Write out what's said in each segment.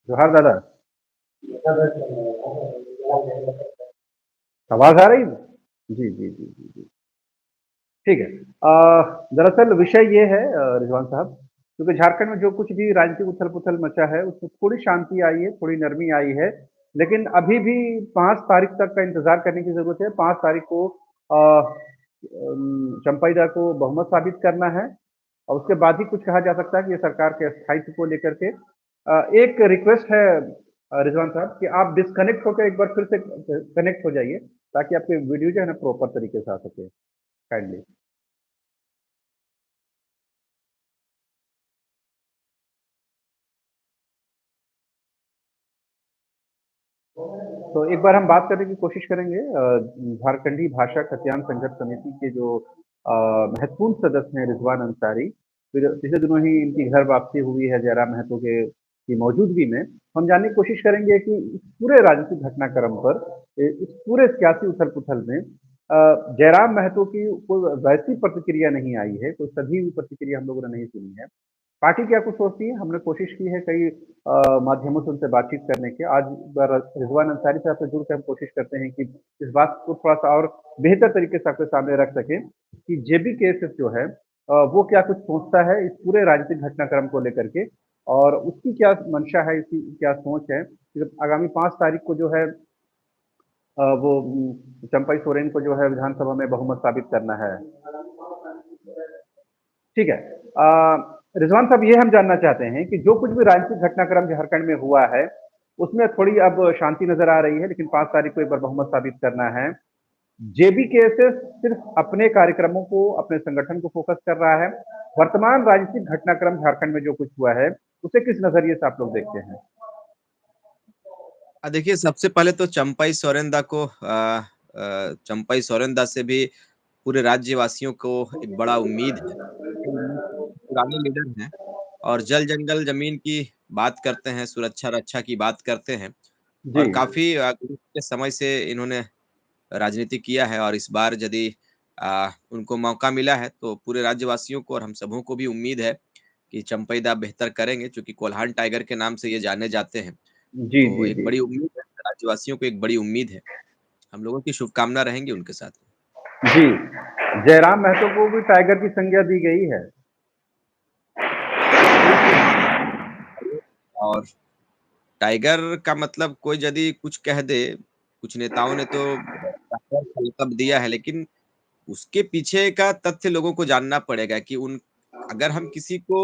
जोहार दादा। आवाज आ रही है? जी जी जी जी जी। ठीक है। दरअसल विषय ये है रिजवान साहब, क्योंकि झारखंड में जो कुछ भी राजनीतिक उथल पुथल मचा है उसमें थोड़ी शांति आई है, थोड़ी नरमी आई है, लेकिन अभी भी 5 तारीख तक का इंतजार करने की जरूरत है। 5 तारीख को चंपाइदा को बहुमत साबित करना है और उसके बाद ही कुछ कहा जा सकता है कि ये सरकार के स्थायित्व को लेकर के। एक रिक्वेस्ट है रिजवान साहब कि आप डिस्कनेक्ट होकर एक बार फिर से कनेक्ट हो जाइए, ताकि आपके वीडियो जो है ना प्रॉपर तरीके से आ सके। काइंडली। तो एक बार हम बात करने की कोशिश करेंगे झारखंडी भाषा खतियान संघर्ष समिति के जो महत्वपूर्ण सदस्य हैं रिजवान अंसारी। फिर पिछले दिनों ही इनकी घर वापसी हुई है जयराम महतो के की मौजूदगी में। हम जानने की कोशिश करेंगे कि इस पूरे राजनीतिक घटनाक्रम पर, इस पूरे सियासी उथल पुथल में जयराम महतो की कोई वैसी प्रतिक्रिया नहीं आई है, कोई सधी हुई प्रतिक्रिया हम लोगों ने नहीं सुनी है। पार्टी क्या कुछ सोचती है, हमने कोशिश की है कई माध्यमों से उनसे बातचीत करने की। आज बार रिजवान अंसारी साहब से जुड़ के हम कोशिश करते हैं कि इस बात को थोड़ा-सा और बेहतर तरीके से आपके सामने रख सकें कि जेबी केसेस जो है वो क्या कुछ सोचता है इस पूरे राजनीतिक घटनाक्रम को लेकर के, और उसकी क्या मंशा है, उसकी क्या सोच है कि आगामी 5 तारीख को जो है वो चंपई सोरेन को जो है विधानसभा में बहुमत साबित करना है। ठीक है। रिजवान साहब, ये हम जानना चाहते हैं कि जो कुछ भी राजनीतिक घटनाक्रम झारखंड में हुआ है, उसमें थोड़ी अब शांति नजर आ रही है, लेकिन 5 तारीख को एक बार बहुमत साबित करना है। जेबी केएसएस सिर्फ अपने कार्यक्रमों को, अपने संगठन को फोकस कर रहा है। वर्तमान राजनीतिक घटनाक्रम झारखंड में जो कुछ हुआ है, उसे किस नजरिए से आप लोग देखते हैं? देखिए सबसे पहले तो चंपाई सोरेनदा से भी पूरे राज्यवासियों को एक बड़ा उम्मीद है। पुराने लीडर हैं और जल जंगल जमीन की बात करते हैं, सुरक्षा रक्षा की बात करते हैं जी। और काफी के समय से इन्होंने राजनीति किया है और इस बार यदि उनको मौका मिला है तो पूरे राज्यवासियों को और हम सबों को भी उम्मीद है कि चंपईदा बेहतर करेंगे, क्योंकि कोल्हान टाइगर के नाम से ये जाने जाते हैं। जी तो जी एक जी। बड़ी उम्मीद है, राज्यवासियों को एक बड़ी उम्मीद है। हम लोगों की शुभकामना रहेंगी उनके साथ। जी। जयराम महतो को भी टाइगर की संज्ञा दी गई है। बिल्कुल। और टाइगर का मतलब कोई यदि कुछ कह दे, कुछ नेताओं ने तो टाइगर का लक़ब दिया है, लेकिन उसके पीछे का तथ्य लोगों को जानना पड़ेगा कि उन अगर हम किसी को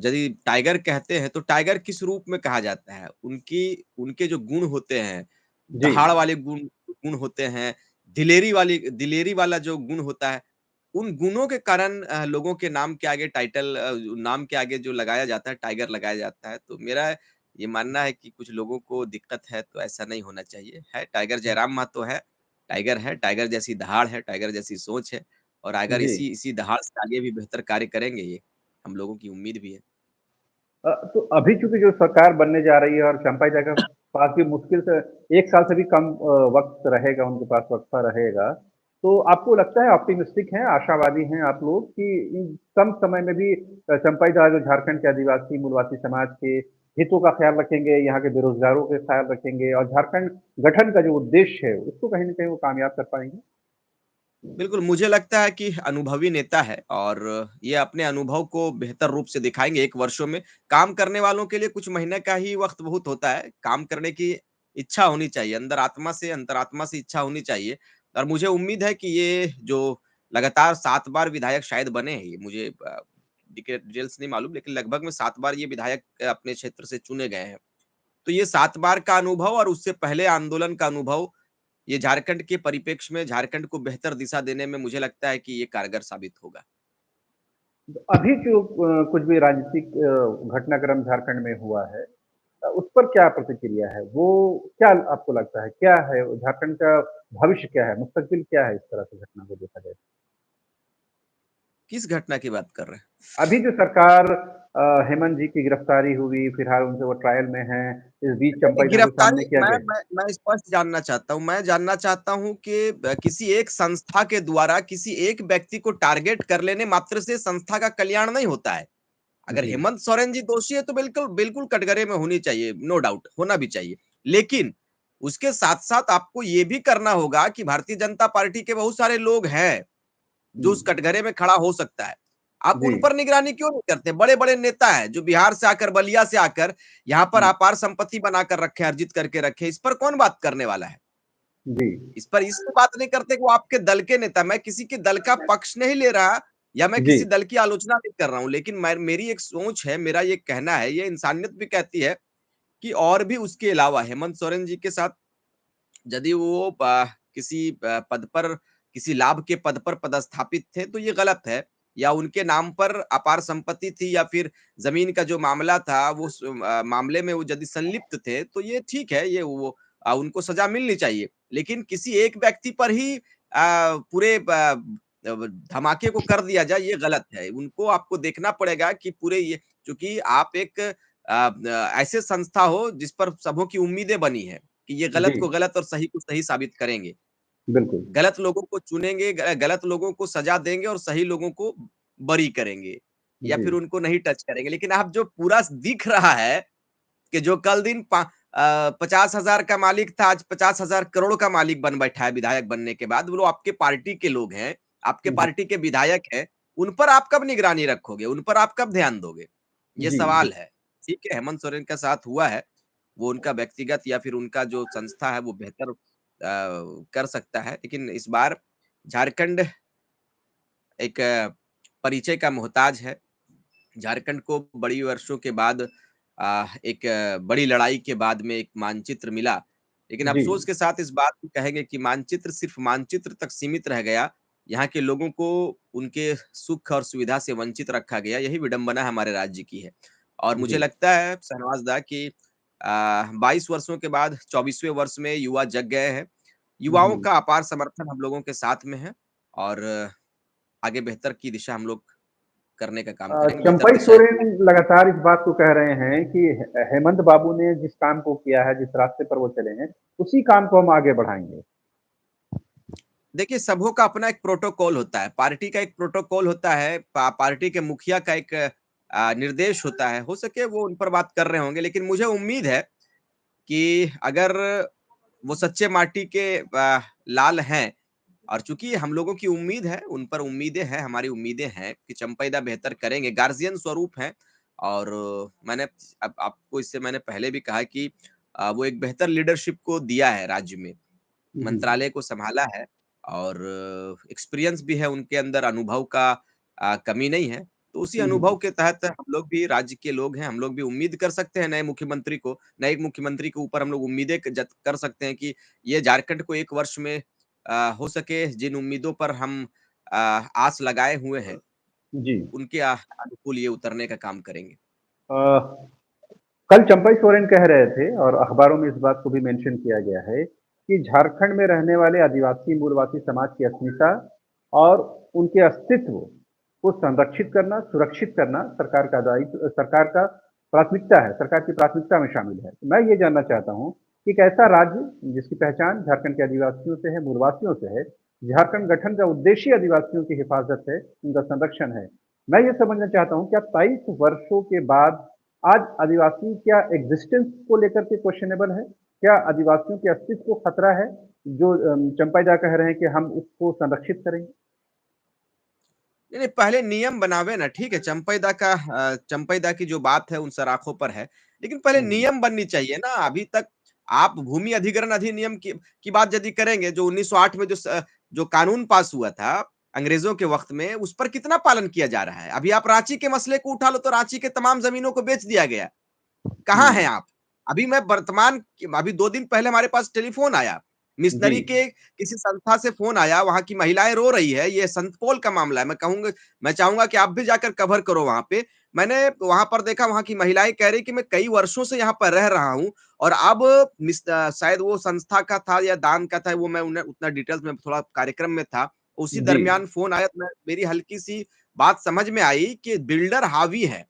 यदि टाइगर कहते हैं, तो टाइगर किस रूप में कहा जाता है? उनके जो गुण होते हैं, जी। दहाड़ वाले गुण गुण होते हैं, दिलेरी वाला जो गुण होता है, उन गुणों के कारण लोगों के नाम के आगे नाम के आगे जो लगाया जाता है, टाइगर लगाया जाता है। तो मेरा ये मानना है कि कुछ लोगों को दिक्कत है, तो ऐसा नहीं होना चाहिए। है टाइगर जयराम महतो है, टाइगर जैसी दहाड़ है, टाइगर जैसी सोच है और अगर जी। इसी इसी दहाड़ से आगे भी बेहतर कार्य करेंगे ये, हम लोगों की उम्मीद भी है। तो अभी चूंकि जो सरकार बनने जा रही है और चंपाई के पास भी मुश्किल से 1 साल से भी कम वक्त रहेगा, उनके पास वक्फा रहेगा, तो आपको लगता है ऑप्टिमिस्टिक हैं, आशावादी हैं आप लोग कि इन कम समय में भी चंपाई जो झारखंड के आदिवासी मूलवासी समाज के हितों का ख्याल रखेंगे, यहाँ के बेरोजगारों का ख्याल रखेंगे और झारखंड गठन का जो उद्देश्य है उसको कहीं ना कहीं वो कामयाब कर पाएंगे? बिल्कुल, मुझे लगता है कि अनुभवी नेता है और ये अपने अनुभव को बेहतर रूप से दिखाएँगे 1 वर्षों में। काम करने वालों के लिए कुछ महीने का ही वक़्त बहुत होता है। काम करने की इच्छा होनी चाहिए, अंतरात्मा से इच्छा होनी चाहिए और मुझे उम्मीद है कि ये जो लगातार 7 बार विधायक शायद बने हैं ये मुझे डिटेल्स नहीं मालूम, लेकिन लगभग में 7 बार ये विधायक अपने क्षेत्र से चुने गए हैं। तो ये 7 बार का अनुभव और उससे पहले आंदोलन का अनुभव, ये झारखंड के परिप्रेक्ष्य में झारखंड को बेहतर दिशा देने में मुझे लगता है कि ये कारगर साबित होगा। अभी जो कुछ भी राजनीतिक घटनाक्रम झारखंड में हुआ है, उस पर क्या प्रतिक्रिया है? वो क्या आपको लगता है, क्या है झारखंड का भविष्य क्या है? मुस्तकबिल क्या है इस तरह से घटना को देखा जाए? किस घटना की बात कर रहे हैं? अभी जो सरकार हेमंत जी की गिरफ्तारी हुई, फिलहाल उनसे वो ट्रायल में हैं, इस बीच देखिए चंपाइदा को गिरफ्तारी सामने किया गया। मैं स्पष्ट जानना चाहता हूँ। मैं जानना चाहता हूँ कि किसी एक संस्था के द्वारा किसी एक व्यक्ति को टारगेट कर लेने मात्र से संस्था का कल्याण नहीं होता है। अगर जी, हेमंत सोरेन जी दोषी है तो बिल्कुल बिल्कुल कटघरे में होनी चाहिए, नो डाउट होना भी चाहिए। लेकिन उसके साथ-साथ आपको ये भी करना होगा कि भारतीय जनता पार्टी के बहुत सारे लोग हैं, जो हुँ, उस कटघरे में खड़ा हो सकता है। आप जी, उन पर निगरानी क्यों नहीं करते? बड़े-बड़े नेता हैं, जो बिहार से आकर, बलिया से आकर यहाँ पर हुँ, अपार संपत्ति बनाकर रखे हैं, अर्जित करके रखे हैं। इस पर कौन बात करने वाला है? जी, इस पर इसलिए बात नहीं करते कि वो आपके दल के नेता, मैं किसी के दल का पक्ष नहीं ले रहा या मैं जी, किसी दल की आलोचना नहीं कर रहा हूँ, लेकिन मैं मेरी एक सोच है, मेरा ये कहना है, ये इंसानियत भी कहती है कि और भी उसके अलावा हेमंत सोरेन जी के साथ यदि वो किसी पद पर किसी लाभ के पद पर पदस्थापित थे, तो ये गलत है या उनके नाम पर अपार संपत्ति थी या फिर ज़मीन का जो मामला था, वो मामले में वो यदि संलिप्त थे, तो ये ठीक है, ये वो उनको सज़ा मिलनी चाहिए। लेकिन किसी एक व्यक्ति पर ही पूरे धमाके को कर दिया जाए, ये गलत है। उनको आपको देखना पड़ेगा कि पूरे ये चूँकि आप एक ऐसे संस्था हो, जिस पर सबों की उम्मीदें बनी हैं। कि ये जी, गलत को गलत और सही को सही साबित करेंगे। बिल्कुल। गलत लोगों को चुनेंगे, गलत लोगों को सज़ा देंगे और सही लोगों को बरी करेंगे या जी, फिर उनको नहीं टच करेंगे। लेकिन अब जो पूरा दिख रहा है कि जो कल दिन 50,000 का मालिक था, आज 50,000 करोड़ का मालिक बन बैठा है विधायक बनने के बाद। वो आपके पार्टी के लोग हैं, आपके जी, पार्टी के विधायक हैं, उन पर आप कब निगरानी रखोगे? उन पर आप कब ध्यान दोगे? ये जी, जी, सवाल है। ठीक है, हेमंत सोरेन के साथ हुआ है, वो उनका व्यक्तिगत या फिर उनका जो संस्था है वो बेहतर कर सकता है। लेकिन इस बार झारखंड एक परिचय का मोहताज है। झारखंड को बड़ी वर्षों के बाद एक बड़ी लड़ाई के बाद में एक मानचित्र मिला। लेकिन जी, अफ़सोस के साथ इस बात को कहेंगे कि मानचित्र सिर्फ़ मानचित्र तक सीमित रह गया। यहाँ के लोगों को उनके सुख और सुविधा से वंचित रखा गया। यही विडंबना हमारे राज्य की है। और मुझे जी, लगता है शहनवाज़ दा कि 22 वर्षों के बाद 24वें वर्ष में युवा जग गए हैं। युवाओं हुँ। का अपार समर्थन हम लोगों के साथ में है और आगे बेहतर की दिशा हम लोग करने का काम करेंगे, बेहतर चंपई दिशा सोरेन लगातार इस बात को कह रहे हैं कि हेमंत बाबू ने जिस काम को किया है, जिस रास्ते पर वो चले हैं, उसी काम को हम आगे बढ़ाएँगे। देखिए, सबों का अपना एक प्रोटोकॉल होता है, पार्टी का एक प्रोटोकॉल होता है, पार्टी के मुखिया का एक निर्देश होता है, हो सके वो उन पर बात कर रहे होंगे, लेकिन मुझे उम्मीद है कि अगर वो सच्चे माटी के लाल हैं और चूँकि हम लोगों की उम्मीद है, उन पर उम्मीदें हैं, हमारी उम्मीदें हैं कि चंपैदा बेहतर करेंगे, गार्जियन स्वरूप हैं और मैंने अब आपको इससे मैंने पहले भी कहा कि वो एक बेहतर लीडरशिप को दिया है राज्य में। जी, मंत्रालय को सँभाला है और एक्सपीरियंस भी है उनके अंदर, अनुभव का कमी नहीं है। तो उसी हुँ, अनुभव हुँ। के तहत हम लोग भी राज्य के लोग हैं, हम लोग भी उम्मीद कर सकते हैं नए मुख्यमंत्री के ऊपर हम लोग उम्मीदें कर सकते हैं कि ये झारखंड को 1 वर्ष में हो सके जिन उम्मीदों पर हम आस लगाए हुए हैं, जी। उनके अनुकूल ये उतरने का काम करेंगे। अ, कल चंपई सोरेन कह रहे थे और अखबारों में इस बात को भी मेंशन किया गया है कि झारखंड में रहने वाले आदिवासी मूलवासी समाज की अस्मिता और उनके अस्तित्व को संरक्षित करना, सुरक्षित करना सरकार का दायित्व सरकार का प्राथमिकता है, सरकार की प्राथमिकता में शामिल है। तो मैं ये जानना चाहता हूँ कि एक ऐसा राज्य जिसकी पहचान झारखंड के आदिवासियों से है, मूलवासियों से है, झारखंड गठन का उद्देश्य ही आदिवासियों की हिफाज़त है, उनका संरक्षण है। मैं ये समझना चाहता हूँ क्या 23 वर्षों के बाद आज आदिवासी क्या एग्जिस्टेंस को लेकर के क्वेश्चनेबल है? क्या आदिवासियों के अस्तित्व को खतरा है? जो चंपाइदा कह रहे हैं कि हम उसको संरक्षित करेंगे। नहीं, नहीं, पहले नियम बनावे ना, ठीक है, चंपैदा की जो बात है उन सराखों पर है, लेकिन पहले हुँ, नियम बननी चाहिए ना, अभी तक आप भूमि अधिग्रहण अधिनियम की बात यदि करेंगे, जो 1908 में जो कानून पास हुआ था, अंग्रेजों के वक़्त में, उस पर कितना पालन किया जा रहा है? अभी आप रांची के मसले को उठा लो, तो रांची के तमाम ज़मीनों को बेच दिया गया। कहाँ हैं हुँ, आप? अभी 2 दिन पहले हमारे पास टेलीफ़ोन आया, जी, मिशनरी के किसी संस्था से फ़ोन आया, वहाँ की महिलाएँ रो रही है, ये संत पोल का मामला है। मैं चाहूँगा कि आप भी जाकर कवर करो वहाँ पे। मैंने वहाँ पर देखा, वहाँ की महिलाएँ कह रही कि मैं कई वर्षों से यहाँ पर रह रहा हूँ और अब शायद वो संस्था का था या दान का था, वो मैं उन्हें उतना डिटेल्स में थोड़ा कार्यक्रम में था। उसी जी, दरमियान फ़ोन आया, तो मेरी हल्की-सी बात समझ में आई कि बिल्डर हावी है।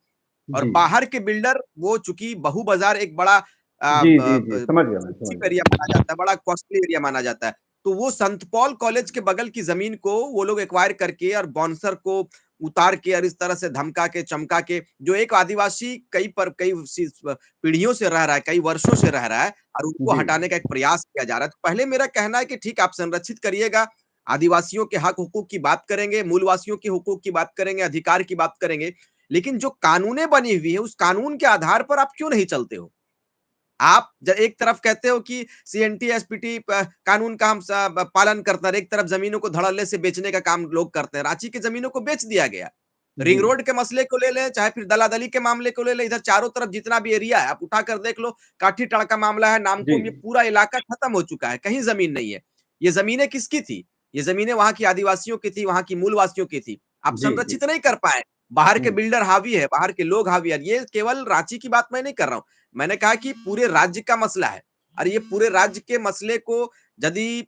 और जी। बाहर के बिल्डर वो चूँकि बहू बाज़ार एक बड़ा जी, जी, जी, समझ गया मैं, समझ एक्सपेंसिव गया। एरिया माना जाता है, बड़ा कॉस्टली एरिया माना जाता है। तो वो संत पॉल कॉलेज के बगल की ज़मीन को वो लोग एक्वायर करके और बॉन्सर को उतार के और इस तरह से धमका के, चमका के, जो एक आदिवासी कई पीढ़ियों से रह रहा है, कई वर्षों से रह रहा है और उनको जी, हटाने का एक प्रयास किया जा रहा है। तो पहले मेरा कहना है कि ठीक आप संरक्षित करिएगा, आदिवासियों के हक-हुकूक की बात करेंगे, मूलवासियों के हुकूक की बात करेंगे, अधिकार की बात करेंगे, लेकिन जो कानूनें बनी हुई है, उस कानून के आधार पर आप क्यों नहीं चलते हो? आप एक तरफ कहते हो कि सीएनटी एसपीटी कानून का हम पालन करते हैं, एक तरफ जमीनों को धड़ल्ले से बेचने का काम लोग करते हैं। रांची की जमीनों को बेच दिया गया। जी, रिंग रोड के मसले को ले लें, चाहे फिर दलादली के मामले को ले लें, इधर चारों तरफ जितना भी एरिया है, आप उठाकर देख लो, काठी-टाड़ का मामला है, जी, नामकुम, ये पूरा इलाका खत्म हो चुका है, कहीं जमीन नहीं है। ये जमीनें किसकी थी? ये जमीनें वहाँ की आदिवासियों की थी, वहाँ की मूलवासियों की थी। आप जी, जी। संरक्षित नहीं कर पाए। बाहर के हुँ, बिल्डर हावी है, बाहर के लोग हावी है। ये केवल रांची की बात मैं नहीं कर रहा हूँ। मैंने कहा कि पूरे राज्य का मसला है और ये पूरे राज्य के मसले को यदि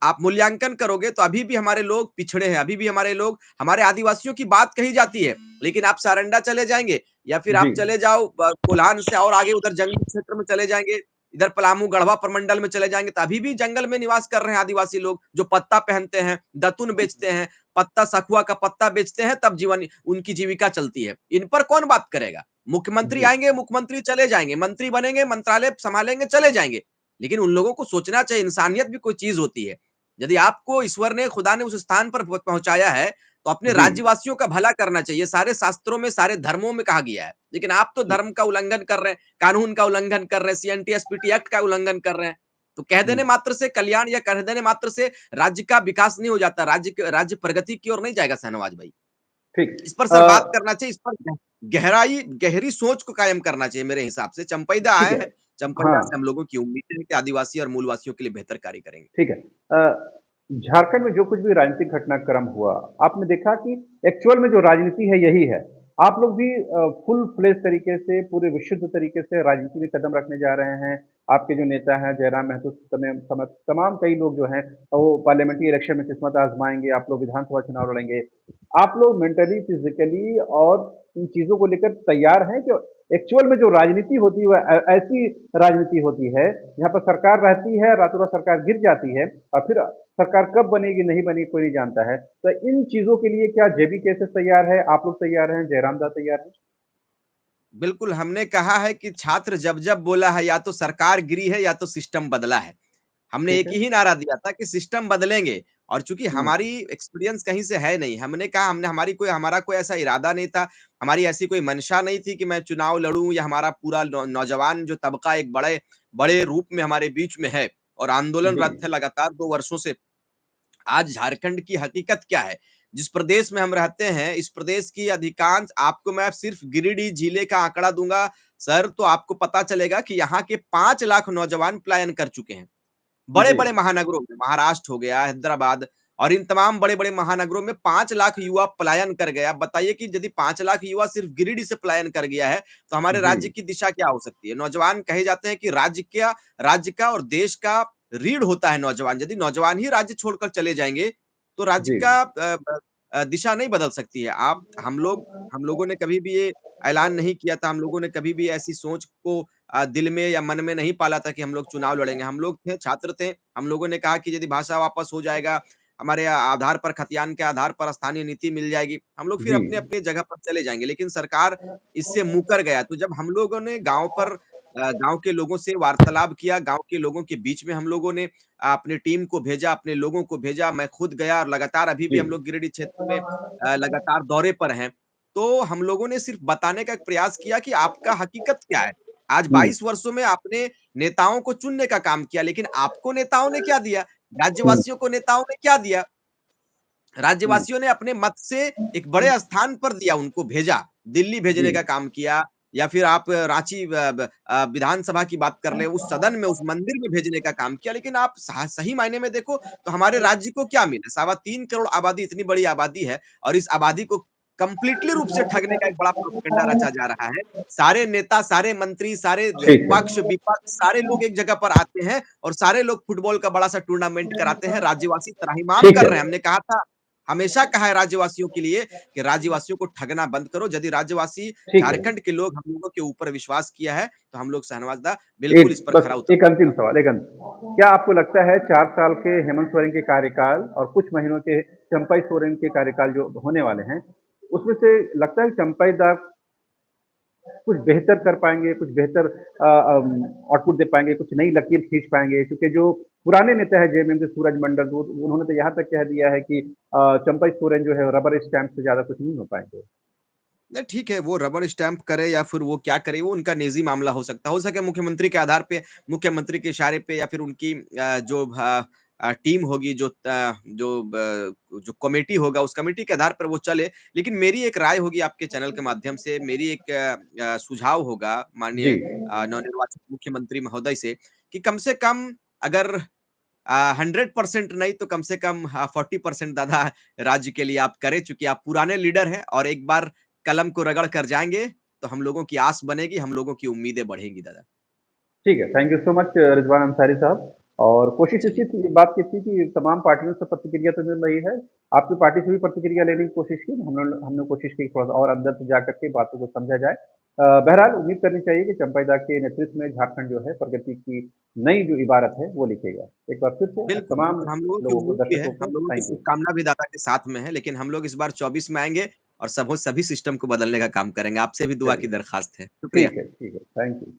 आप मूल्यांकन करोगे तो अभी भी हमारे लोग पिछड़े हैं, अभी भी हमारे लोग हमारे आदिवासियों की बात कही जाती है, लेकिन आप सारंडा चले जाएँगे या फिर जी, आप चले जाओ कोल्हान से और आगे उधर जंगली क्षेत्र में चले जाएँगे, इधर पलामू, गढ़वा प्रमंडल में चले जाएँगे तो अभी भी जंगल में निवास कर रहे हैं आदिवासी लोग, जो पत्ता पहनते हैं, दतुन बेचते हैं, पत्ता सखुआ का पत्ता बेचते हैं तब जीवन उनकी जीविका चलती है। इन पर कौन बात करेगा? मुख्यमंत्री जी, आएँगे, मुख्यमंत्री चले जाएँगे, मंत्री बनेंगे, मंत्रालय सँभालेंगे, चले जाएँगे। लेकिन उन लोगों को सोचना चाहिए, इंसानियत भी कोई चीज़ होती है। यदि आपको ईश्वर ने, खुदा ने उस स्थान पर पहुँचाया है, तो अपने जी, राज्यवासियों का भला करना चाहिए। सारे शास्त्रों में, सारे धर्मों में कहा गया है। लेकिन आप तो जी, धर्म का उल्लंघन कर रहे हैं, कानून का उल्लंघन कर रहे हैं, सीएनटी एसपीटी एक्ट का उल्लंघन कर रहे हैं। तो कह हुँ, देने मात्र से कल्याण या कह देने मात्र से राज्य का विकास नहीं हो जाता, राज्य प्रगति की ओर नहीं जाएगा शाहनवाज भाई। ठीक। इस पर अ, सर बात करना चाहिए, इस पर गहरी सोच को कायम करना चाहिए मेरे हिसाब से। चंपैदा ठीक आए है। हैं, चंपैदा से हाँ। हम लोगों की उम्मीद है कि आदिवासी और मूलवासियों के लिए बेहतर कार्य करेंगे। ठीक है। झारखंड में जो कुछ भी राजनीतिक घटनाक्रम हुआ, आपने देखा कि एक्चुअल में जो राजनीति है यही है। आप लोग भी फुल फ्लेज तरीके से, पूरे विशुद्ध तरीके से राजनीति में कदम रखने जा रहे हैं। आपके जो नेता हैं जयराम महतो समेत तमाम कई लोग जो हैं वो पार्लियामेंट्री इलेक्शन में किस्मत आज़माएँगे, आप लोग विधानसभा चुनाव लड़ेंगे। आप लोग मेंटली, फिज़िकली और इन चीज़ों को लेकर तैयार हैं कि एक्चुअल में जो राजनीति होती है वो ऐसी राजनीति होती है, जहाँ पर सरकार रहती है, रातों-रात सरकार गिर जाती है और फिर सरकार कब बनेगी, नहीं बनेगी, कोई नहीं जानता है। तो इन चीज़ों के लिए क्या जेबी केसेस तैयार है, आप लोग तैयार हैं, जयराम दा तैयार हैं? बिल्कुल, हमने कहा है कि छात्र जब-जब बोला है या तो सरकार गिरी है या तो सिस्टम बदला है। हमने ठीक एक है? ही नारा दिया था कि सिस्टम बदलेंगे और चूँकि हुँ, हमारी एक्सपीरियंस कहीं से है नहीं, हमने कहा हमने हमारा कोई ऐसा इरादा नहीं था, हमारी ऐसी कोई मंशा नहीं थी कि मैं चुनाव लड़ूँ या हमारा पूरा नौजवान जो तबका एक बड़े बड़े रूप में हमारे बीच में है और जी, आंदोलनरत है लगातार 2 वर्षों से। आज झारखंड की हकीकत क्या है? जिस प्रदेश में हम रहते हैं, इस प्रदेश की अधिकांश आपको मैं सिर्फ गिरिडीह जिले का आंकड़ा दूँगा सर, तो आपको पता चलेगा कि यहाँ के 5 लाख नौजवान पलायन कर चुके हैं। जी, बड़े-बड़े महानगरों में, महाराष्ट्र हो गया, हैदराबाद और इन तमाम बड़े-बड़े महानगरों में 5 लाख युवा पलायन कर गए। आप बताइए कि यदि 5 लाख युवा सिर्फ गिरिडीह से पलायन कर गया है, तो हमारे जी, राज्य की दिशा क्या हो सकती है? नौजवान कहे जाते हैं कि राज्य का और देश का रीढ़ होता है नौजवान। यदि नौजवान ही राज्य छोड़कर चले जाएँगे, तो राज्य जी, का दिशा नहीं बदल सकती है। आप हम लोगों ने कभी भी ये ऐलान नहीं किया था, हम लोगों ने कभी भी ऐसी सोच को दिल में या मन में नहीं पाला था कि हम लोग चुनाव लड़ेंगे। हम लोग थे, छात्र थे। हम लोगों ने कहा कि यदि भाषा वापस हो जाएगा, हमारे आधार पर खतियान के आधार पर स्थानीय नीति मिल जाएगी, हम लोग फिर जी, अपने-अपने जगह पर चले जाएँगे। लेकिन सरकार इससे मुकर गया। तो जब हम लोगों ने गाँव के लोगों से वार्तालाप किया, गाँव के लोगों के बीच में हम लोगों ने अपनी टीम को भेजा, अपने लोगों को भेजा, मैं खुद गया और लगातार अभी भी जी, हम लोग गिरिडीह क्षेत्र में लगातार दौरे पर हैं। तो हम लोगों ने सिर्फ बताने का एक प्रयास किया कि आपका हकीकत क्या है? आज हुँ, 22 वर्षों में आपने नेताओं को चुनने का काम किया, लेकिन आपको नेताओं ने क्या दिया? हुँ, राज्यवासियों को नेताओं ने क्या दिया? हुँ, राज्यवासियों ने अपने मत से एक बड़े स्थान पर दिया, उनको भेजा, दिल्ली जी, भेजने का काम किया या फिर आप रांची विधानसभा की बात कर लें, उस सदन में, उस मंदिर में भेजने का काम किया। लेकिन आप सही मायने में देखो तो हमारे राज्य को क्या मिला? सवा 3 करोड़ आबादी, इतनी बड़ी आबादी है और इस आबादी को कंप्लीटली रूप से ठगने का एक बड़ा प्रोपेगेंडा रचा जा रहा है। सारे नेता, सारे मंत्री, सारे ठीक है। पक्ष-विपक्ष सारे लोग एक जगह पर आते हैं और सारे लोग फुटबॉल का बड़ा-सा टूर्नामेंट कराते हैं, राज्यवासी त्राहिमाम ठीक कर है, रहे हैं। हमने कहा था हमेशा कहा है राज्यवासियों के लिए कि राज्यवासियों को ठगना बंद करो। यदि राज्यवासी ठीक है। झारखंड के लोग हम लोगों के ऊपर विश्वास किया है, तो हम लोग शहनवाज़ दा बिल्कुल इस पर खरा एक उतरेंगे। अंतिम सवाल, एक अंतिम क्या आपको लगता है 4 साल के हेमंत सोरेन के कार्यकाल और कुछ महीनों के चंपई सोरेन के कार्यकाल जो होने वाले हैं, उसमें से लगता है चंपाई दास कुछ बेहतर कर पाएँगे, कुछ बेहतर आउटपुट दे पाएँगे, कुछ नई लकीर खींच पाएँगे क्योंकि जो पुराने नेता है जेएमएम के सूरज मंडल वो उन्होंने तो यहाँ तक कह दिया है कि चंपई सोरेन जो है रबर स्टैम्प से ज़्यादा कुछ नहीं हो पाएँगे। नहीं ठीक है, वो रबर स्टैम्प करे या फिर वो क्या करे, वो उनका निजी मामला हो सकता है। हो सके मुख्यमंत्री के आधार पे, मुख्यमंत्री के इशारे पे या फिर उनकी टीम होगी जो कमेटी होगा, उस कमेटी के आधार पर वो चले। लेकिन मेरी एक राय होगी आपके चैनल के माध्यम से, मेरी एक सुझाव होगा जी, माननीय नवनिर्वाचित मुख्यमंत्री महोदय से कि कम से कम अगर 100% नहीं तो कम से कम 40% दादा राज्य के लिए आप करें, चूँकि आप पुराने लीडर हैं और एक बार कलम को रगड़ कर जाएँगे, तो हम लोगों की आस बनेगी, हम लोगों की उम्मीदें बढ़ेंगी दादा। ठीक है। Thank you so much Rizwan Ansari साहब और कोशिश चलिए, इसी थी बात की थी कि तमाम पार्टियों से प्रतिक्रिया तो मिल रही है। आपकी पार्टी से भी प्रतिक्रिया लेने की कोशिश की, हमने कोशिश की थोड़ा-सा और अंदर से जाकर के बातों को समझा जाए। बहरहाल उम्मीद करनी चाहिए कि चंपई दा के नेतृत्व में झारखंड जो है प्रगति की नई जो इबारत है वो लिखेगा। एक बार फिर से बिल्कुल, तमाम बिल्कुल, हम लोगों की लोगों को, उम्मीद भी है, दर्शकों को हम लोगों की थैंक यू। शुभकामना भी दादा के साथ में है, लेकिन हम लोग इस बार 24 में आएँगे और सभी सिस्टम को बदलने का काम करेंगे। आपसे भी दुआ की चलिए, दरख्वास्त है। शुक्रिया। ठीक है, थैंक यू।